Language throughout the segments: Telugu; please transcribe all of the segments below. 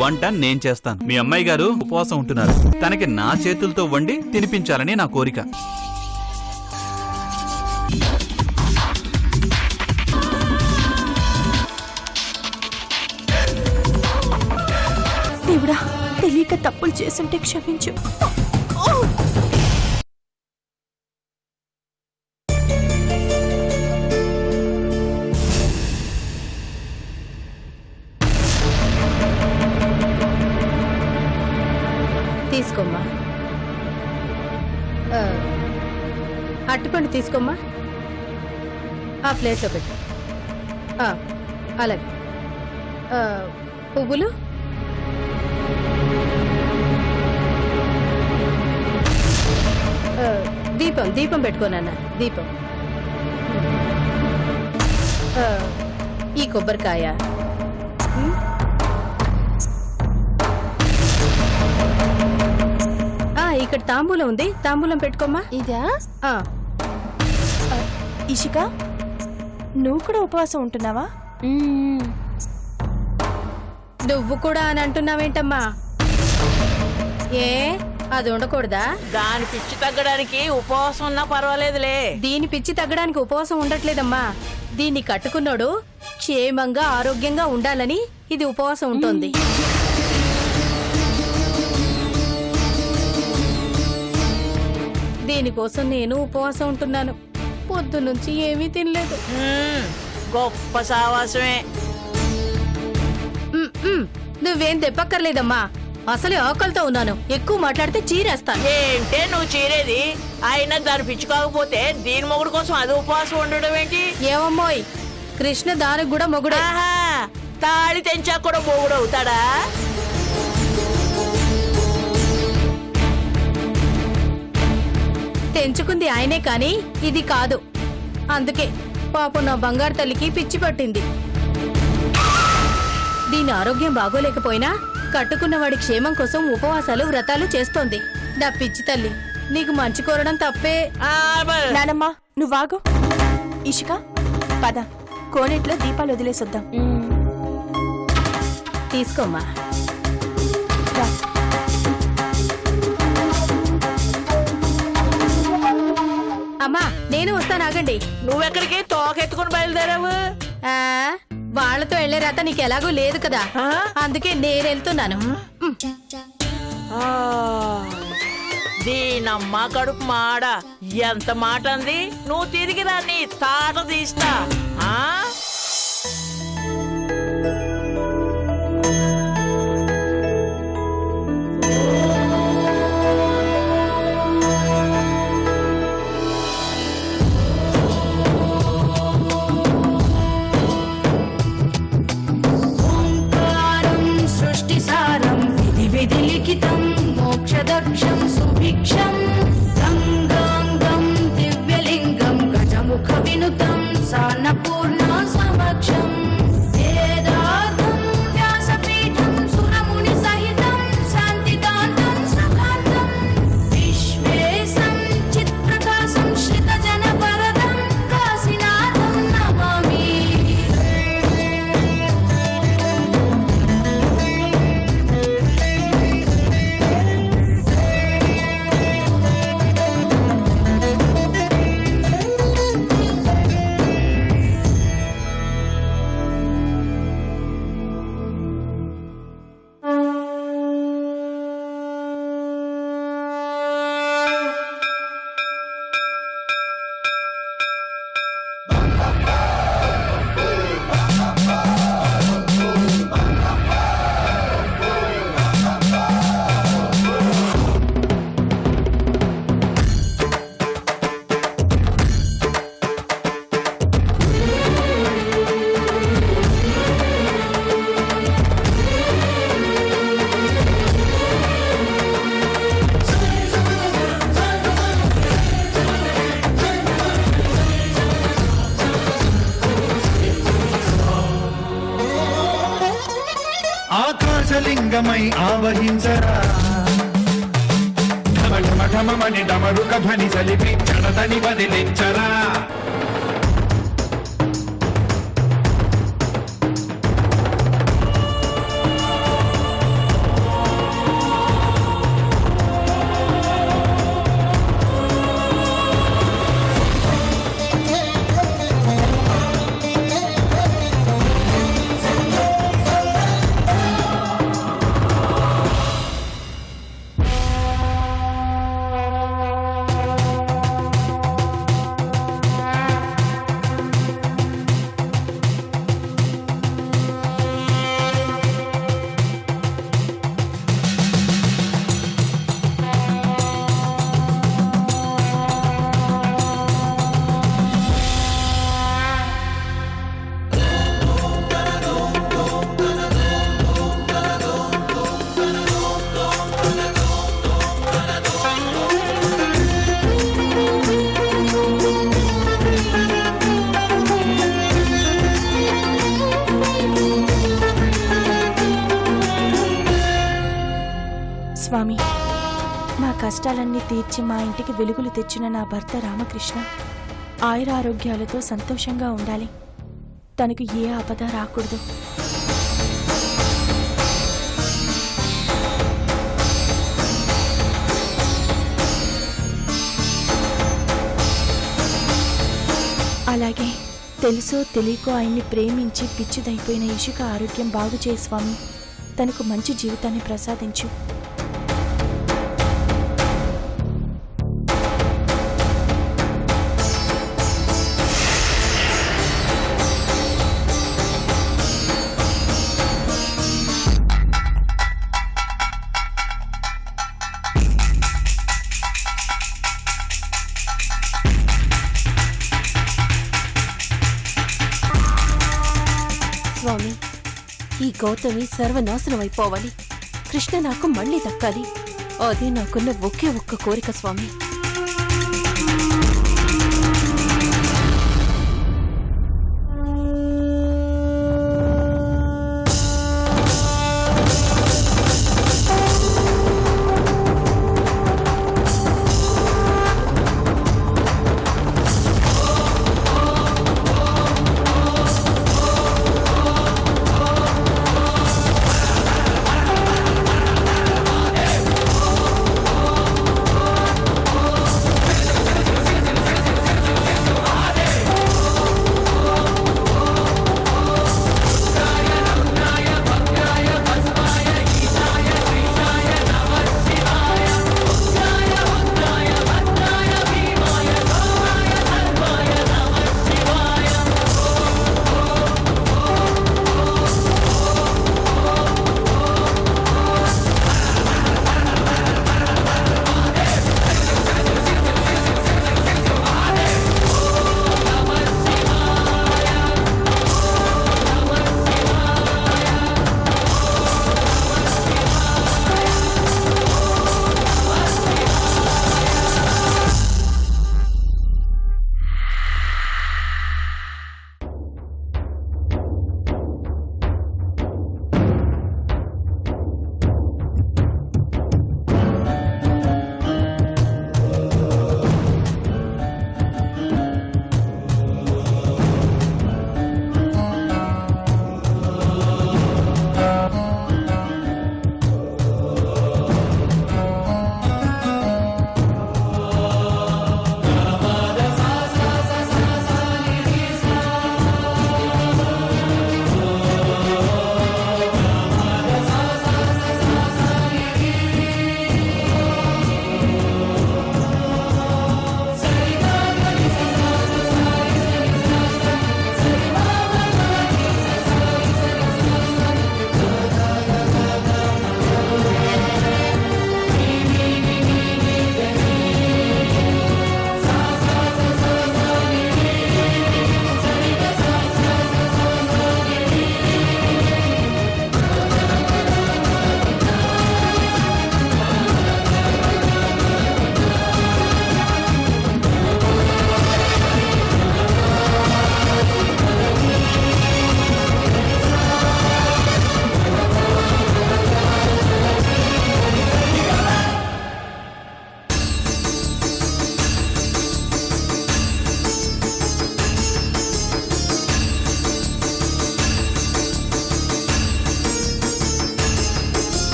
వంట నేను చేస్తాను. మీ అమ్మాయి గారు ఉపవాసం ఉంటున్నారు. తనకి నా చేతులతో వండి తినిపించాలని నా కోరిక. దేవుడా, తెలియక తప్పులు చేసుంటే క్షమించు. తీసుకోమ్మా. అట్టుపండు తీసుకోమ్మా. ఆ ప్లేట్లో పెట్టు. అలాగే. పువ్వులు, దీపం పెట్టుకోనన్న. దీపం, ఈ కొబ్బరికాయ, ఇక్కడ తాంబూలం ఉంది, తాంబూలం పెట్టుకోమ్మా. ఇదా? ఇషిక, నువ్వు కూడా ఉపవాసం ఉంటున్నావా? నువ్వు కూడా అని అంటున్నావేంటమ్మా? ఏ, అది ఉండకూడదా? దాని పిచ్చి తగ్గడానికి ఉపవాసం ఉన్నా పర్వాలేదులే. దీని పిచ్చి తగ్గడానికి ఉపవాసం ఉండట్లేదమ్మా. దీన్ని కట్టుకున్నాడు క్షేమంగా ఆరోగ్యంగా ఉండాలని ఇది ఉపవాసం ఉంటుంది. దీనికోసం నేను ఉపవాసం ఉంటున్నాను. పొద్దు నుంచి ఏమీ తినలేదు. గొప్ప సావాసమే. నువ్వేం తెప్పక్కర్లేదమ్మా. అసలే ఆకలితో ఉన్నాను. ఎక్కువ మాట్లాడితే చీరేస్తాను. ఏంటే నువ్వు చీరేది? అయినా దాని పిచ్చి కాకపోతే దీని మొగుడు కోసం అది ఉపవాసం ఉండడం ఏంటి? ఏమమ్మోయ్, కృష్ణ దానికి కూడా మొగుడే. తాళి తెంచా కూడా మొగుడు అవుతాడా? తెంచుకుంది ఆయనే కాని ఇది కాదు. అందుకే పాపం నా బంగారు తల్లికి పిచ్చి పట్టింది. దీని ఆరోగ్యం బాగోలేకపోయినా కట్టుకున్నవాడి క్షేమం కోసం ఉపవాసాలు వ్రతాలు చేస్తోంది. నా పిచ్చి తల్లి, నీకు మంచి కోరడం తప్పే. నానమ్మా, నువ్వాగు. ఇషిక, పద, కోనేట్లో దీపాలు వదిలేసొద్దాం. తీసుకోమ్మా. అమ్మా, నేను వస్తాను, ఆగండి. నువ్వెక్కడికి తోకెత్తుకుని బయలుదేరావు? వాళ్లతో వెళ్లే రాత నీకు ఎలాగూ లేదు కదా, అందుకే నేను వెళ్తున్నాను. దీనమ్మ కడుపు మాడ, ఎంత మాట అంది. నువ్వు తిరిగి రా, నీ తాట తీస్తా. మోక్షదక్షం సుభిక్షం గంగాంగం దివ్యలింగం గజముఖ వినుతం సాన్నపూర్ణ సమక్షం వేదార్థం వ్యాసపీఠం సురముని సహితం శాంతికాంతం సకాంతం విశ్వేశం చిత్ప్రకాశం శ్రితజన వరదం కాశీనాథం నమామి. ఆకాశలింగమై ఆవహించరా, ఢమఢమఢమని డమరుక ధ్వని సలిపి చడతని వదిలించరా. స్వామి, నా కష్టాలన్నీ తీర్చి మా ఇంటికి వెలుగులు తెచ్చిన నా భర్త రామకృష్ణ ఆయురారోగ్యాలతో సంతోషంగా ఉండాలి. తనకు ఏ ఆపద రాకూడదు. అలాగే తెలుసో తెలియకో ఆయన్ని ప్రేమించి పిచ్చిదైపోయిన ఇషిక ఆరోగ్యం బాగు చేయి స్వామి. తనకు మంచి జీవితాన్ని ప్రసాదించు. స్వామి, ఈ గౌతమి సర్వనాశనం అయిపోవాలి. కృష్ణ నాకు మళ్ళీ దక్కాలి. అదే నాకున్న ఒకే ఒక్క కోరిక స్వామి.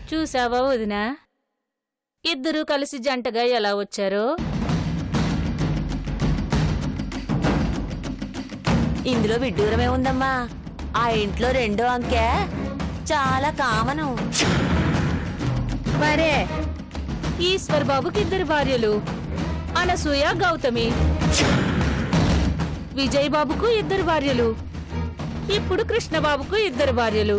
చూసావా వదినా, ఇద్దరూ కలిసి జంటగా ఎలా వచ్చారో? ఇందులో విడ్డూరమే ఉందమ్మా. ఆ ఇంట్లో రెండో అంకె చాలా కామను. మరే ఈశ్వర్ బాబుకి 2 భార్యలు, అనసూయ గౌతమి. విజయ్ బాబుకు 2 భార్యలు, ఇప్పుడు కృష్ణబాబుకు 2 భార్యలు.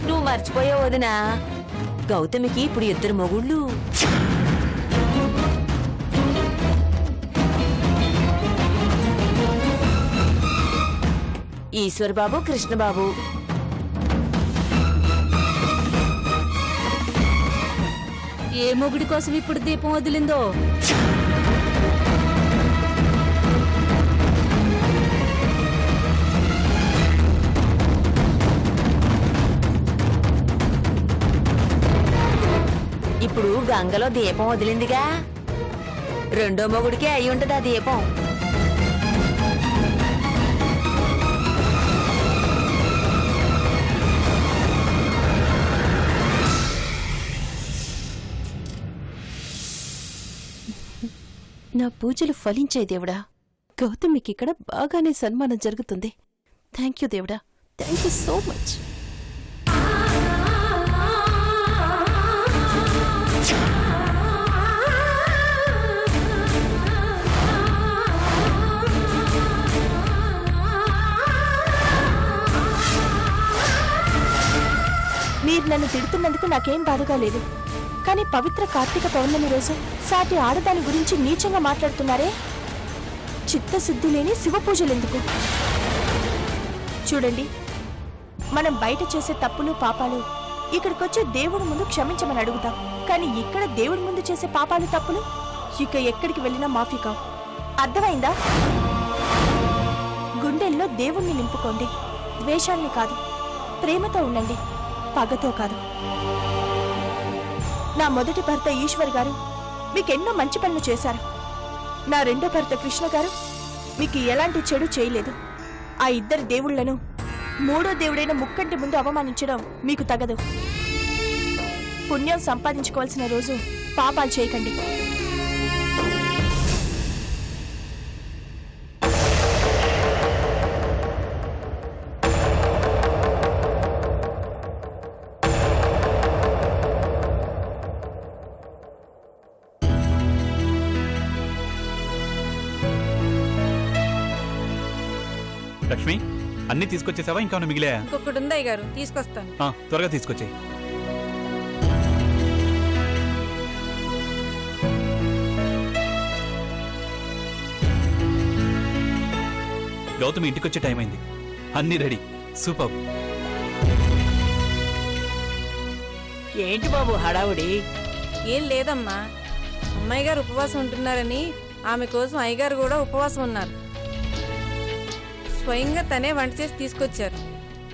నువ్వు మర్చిపోయావు వదినా, గౌతమికి ఇప్పుడు 2 మొగుళ్ళు. ఈశ్వర్ బాబు, కృష్ణబాబు. ఏ మొగుడి కోసం ఇప్పుడు దీపం వదిలిందో. ఇప్పుడు గంగలో దీపం వదిలిందిగా, రెండో మొగుడికే అయి ఉంటది ఆ దీపం. నా పూజలు ఫలించే దేవుడా, గౌతమికి ఇక్కడ బాగానే సన్మానం జరుగుతుంది. థ్యాంక్ యూ దేవుడా, థ్యాంక్ యూ సో మచ్. మీరు నన్ను తిడుతున్నందుకు నాకేం బాధగా లేదు, కానీ పవిత్ర కార్తీక పౌర్ణమి రోజు సాటి ఆడదాని గురించి నీచంగా మాట్లాడుతున్నారే. చిత్తశుద్ధి లేని శివ పూజలెందుకు? చూడండి, మనం బయట చేసే తప్పులు పాపాలు ఇక్కడికొచ్చే దేవుడి ముందు క్షమించమని అడుగుతాం, కానీ ఇక్కడ దేవుడి ముందు చేసే పాపాలు తప్పులు ఇక ఎక్కడికి వెళ్ళినా మాఫీ కావు. అర్థమైందా? గుండెల్లో దేవుణ్ణి నింపుకోండి, ద్వేషాన్ని కాదు. ప్రేమతో ఉండండి, పగతో కాదు. నా మొదటి భర్త ఈశ్వర్ గారు మీకెన్నో మంచి పనులు చేశారు. నా రెండో భర్త కృష్ణ గారు మీకు ఎలాంటి చెడు చేయలేదు. ఆ 2 దేవుళ్లను మూడో దేవుడైన ముక్కంటి ముందు అవమానించడం మీకు తగదు. పుణ్యం సంపాదించుకోవాల్సిన రోజు పాపాలు చేయకండి. లక్ష్మి, అన్ని తీసుకొచ్చేసావా? ఇంకా మిగిలే? ఇంకొకటి ఉంది అయ్యగారు, తీసుకొస్తాను. త్వరగా తీసుకొచ్చేయి. గౌతమి ఇంటికొచ్చే టైం అయింది, అన్ని రెడీ. సూపర్. ఏంటి బాబు హడావుడి? ఏం లేదమ్మా, అమ్మాయి గారు ఉపవాసం ఉంటున్నారని ఆమె కోసం అయ్యగారు కూడా ఉపవాసం ఉన్నారు. స్వయంగా తనే వంట చేసి తీసుకొచ్చారు.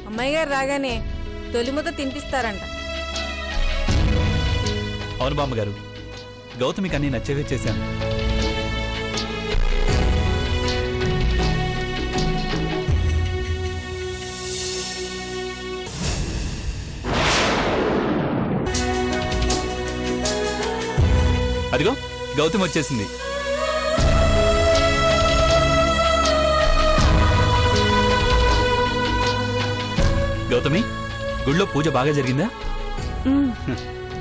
అమ్మాయి గారు రాగానే తొలి ముద్ద తినిపిస్తారంట. అవును బామ్మగారు, గౌతమికి అన్ని నచ్చేవే చేశాను. అదిగో గౌతమి వచ్చేసింది. గౌతమి, గుళ్ళో పూజ బాగా జరిగిందా?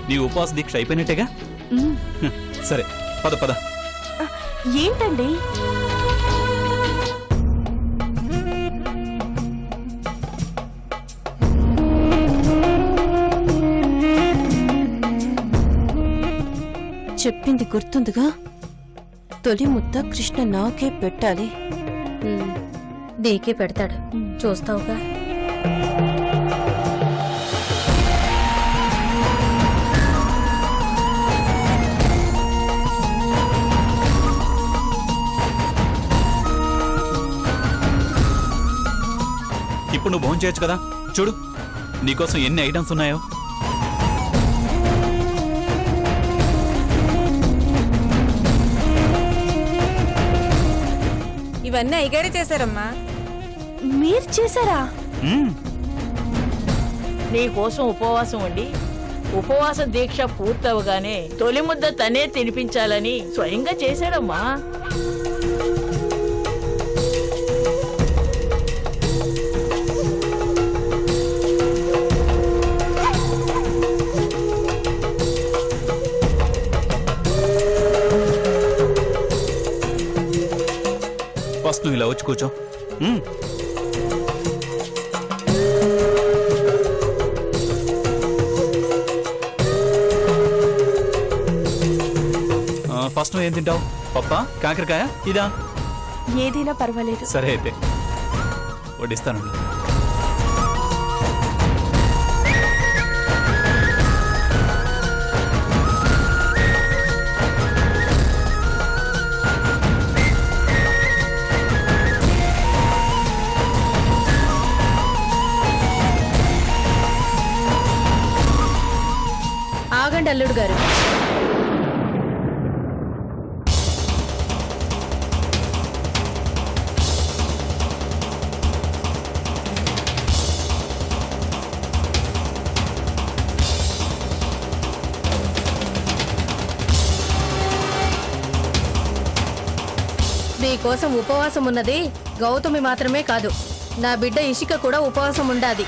నీ ఉపవాస దీక్ష అయిపోయినట్టేగా? సరే, పద పద. ఏంటండి? చెప్పింది గుర్తుందిగా, తొలి ముద్ద కృష్ణ నాకే పెట్టాలి. నీకే పెడతాడు, చూస్తావుగా. ఇప్పుడు నువ్వు భోజనం చేయొచ్చు కదా. చూడు, నీకోసం ఎన్ని ఐటమ్స్ ఉన్నాయో. ఇవన్నీ అయ్యగారే చేశారమ్మా. మీరు చేశారా? నీ కోసం ఉపవాసం ఉండి ఉపవాస దీక్ష పూర్తవగానే తొలి ముద్ద తనే తినిపించాలని స్వయంగా చేశాడమ్మా. ఫస్ట్ నువ్వు ఇలా వచ్చి కూర్చో. మ్మ్. ఫస్ట్ నువ్వు ఏం తింటావు? పప్ప, కాకరకాయ, ఇదా? ఏదైనా పర్వాలేదు. సరే అయితే వడ్డిస్తాను. ఆగండి అల్లుడు గారు. మీకోసం ఉపవాసం ఉన్నది గౌతమి మాత్రమే కాదు, నా బిడ్డ ఇషిక కూడా ఉపవాసం ఉండాది.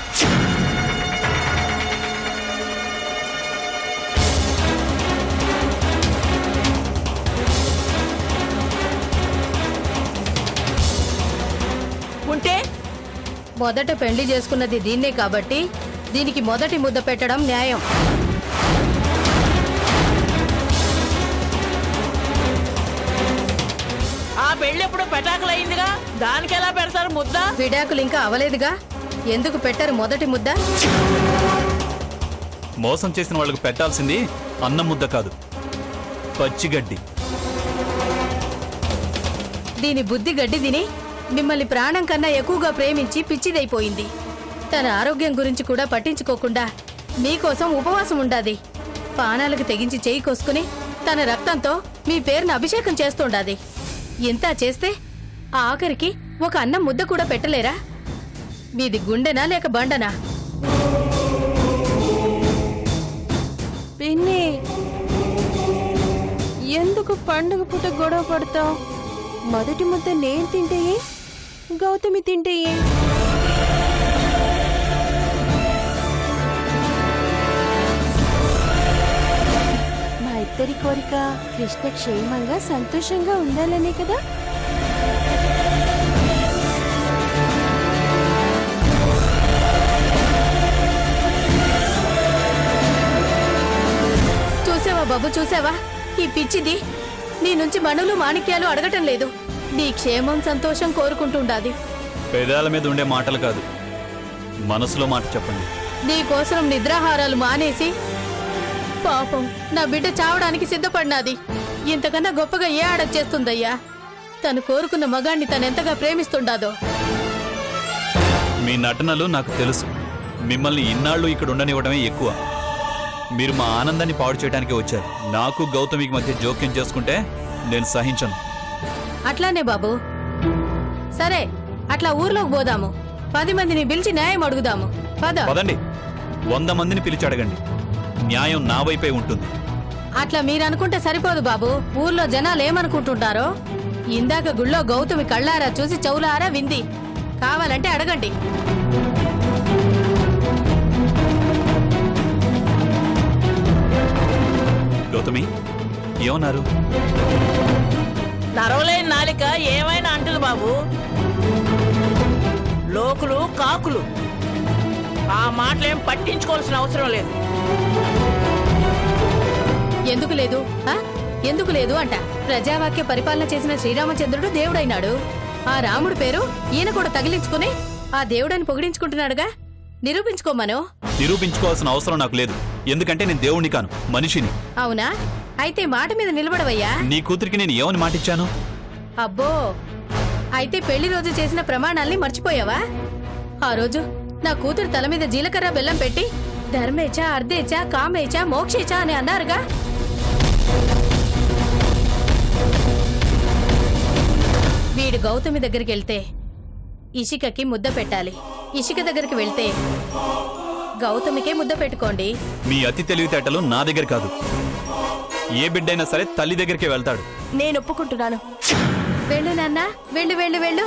ఉంటే మొదట పెళ్లి చేసుకున్నది దీన్నే కాబట్టి దీనికి మొదటి ముద్ద పెట్టడం న్యాయం. ఆ పెళ్ళెప్పుడు పెటాకులైందిగా, దానికి ఎలా పెడతారు ముద్ద? విడాకులు ఇంకా అవలేదుగా, ఎందుకు పెట్టరు మొదటి ముద్ద? మోసం చేసిన వాళ్ళకు పెట్టాల్సింది అన్నం ముద్ద కాదు, పచ్చిగడ్డి. దీని బుద్ధి గడ్డి తిని మిమ్మల్ని ప్రాణం కన్నా ఎక్కువగా ప్రేమించి పిచ్చిదైపోయింది. తన ఆరోగ్యం గురించి కూడా పట్టించుకోకుండా మీకోసం ఉపవాసం ఉండాది. పానాలకు తెగించి చేయి కోసుకుని తన రక్తంతో మీ పేరును అభిషేకం చేస్తుండాది. ఇంత చేస్తే ఆఖరికి ఒక అన్నం ముద్ద కూడా పెట్టలేరా? మీది గుండెనా లేక బండనా? పిన్ని, ఎందుకు పండుగ పూట గొడవ పడతావు? మొదటి ముద్ద నేను తింటేయే, గౌతమి తింటేయే. మా ఇద్దరి కోరిక కృష్ణ క్షేమంగా సంతోషంగా ఉండాలనే కదా. చూసావా బాబు, చూసావా? ఈ పిచ్చిది నీ నుంచి మణులు మాణిక్యాలు అడగటం లేదు, నీ క్షేమం సంతోషం కోరుకుంటుండాది. పెదాల మీద ఉండే మాటలు కాదు, మనసులో మాట చెప్పండి. నీకోసం నిద్రాహారాలు మానేసి పాపం నా బిడ్డ చావడానికి సిద్ధపడినాది. ఇంతకన్నా గొప్పగా ఏ ఆడొచ్చేస్తుందయ్యా? తను కోరుకున్న మగాణ్ణి తనెంతగా ప్రేమిస్తుండాదో. మీ నటనలు నాకు తెలుసు. మిమ్మల్ని ఇన్నాళ్ళు ఇక్కడ ఉండనివ్వడమే ఎక్కువ. మీరు మా ఆనందాన్ని పాడు చేయడానికి వచ్చారు. నాకు గౌతమికి మధ్య జోక్యం చేసుకుంటే నేను సహించను. అట్లానే బాబు. సరే, అట్లా ఊర్లోకి పోదాము. 10 మందిని పిలిచి న్యాయం అడుగుదాము. పద. పదండి. 100 మందిని పిలిచి అడగండి. న్యాయం నా వైపే ఉంటుంది. అట్లా మీరనుకుంటే సరిపోదు బాబు. ఊర్లో జనాలు ఏమనుకుంటుంటారో. ఇందాక గుళ్ళో గౌతమి కళ్ళారా చూసి చౌలారా వింది. కావాలంటే అడగండి. గౌతమి ఏమన్నారు? నరవలేని నాలిక ఏమైనా అంటుంది బాబు. లోకులు కాకులు, ఆ మాటలేం పట్టించుకోవాల్సిన అవసరం లేదు. ఎందుకు లేదు? ఎందుకు లేదు అంట. ప్రజావాక్య పరిపాలన చేసిన శ్రీరామచంద్రుడు దేవుడైనాడు. ఆ రాముడు పేరు ఈయన కూడా తగిలించుకుని ఆ దేవుడని పొగిడించుకుంటున్నాడుగా. నిరూపించుకోమను. నిరూపించుకోవాల్సిన అవసరం నాకు లేదు. ఎందుకంటే నేను దేవుణ్ణి కాను, మనిషిని. అవునా? అయితే మాట మీద నిలబడవయ్యా. నీ కూతురికి నేను ఏమని మాటిచ్చాను? అబ్బో, అయితే పెళ్లి రోజు చేసిన ప్రమాణాల్ని మర్చిపోయావా? ఆ రోజు నా కూతురు తల మీద జీలకర్ర బెల్లం పెట్టి ధర్మేచ, అర్ధేచ, కామేచ, మోక్షేచ అని అన్నారుగా. వీడు గౌతమి దగ్గరికి వెళ్తే ఇషికకి ముద్ద పెట్టాలి. ఇషిక దగ్గరికి వెళ్తే గౌతమికే ముద్ద పెట్టుకోండి. మీ అతి తెలివితేటలు నా దగ్గర కాదు. ఏ బిడ్డైనా సరే తల్లి దగ్గరికే వెళ్తాడు. నేను ఒప్పుకుంటున్నాను. వెళ్ళు నాన్న, వెళ్ళు వెళ్ళు వెళ్ళు.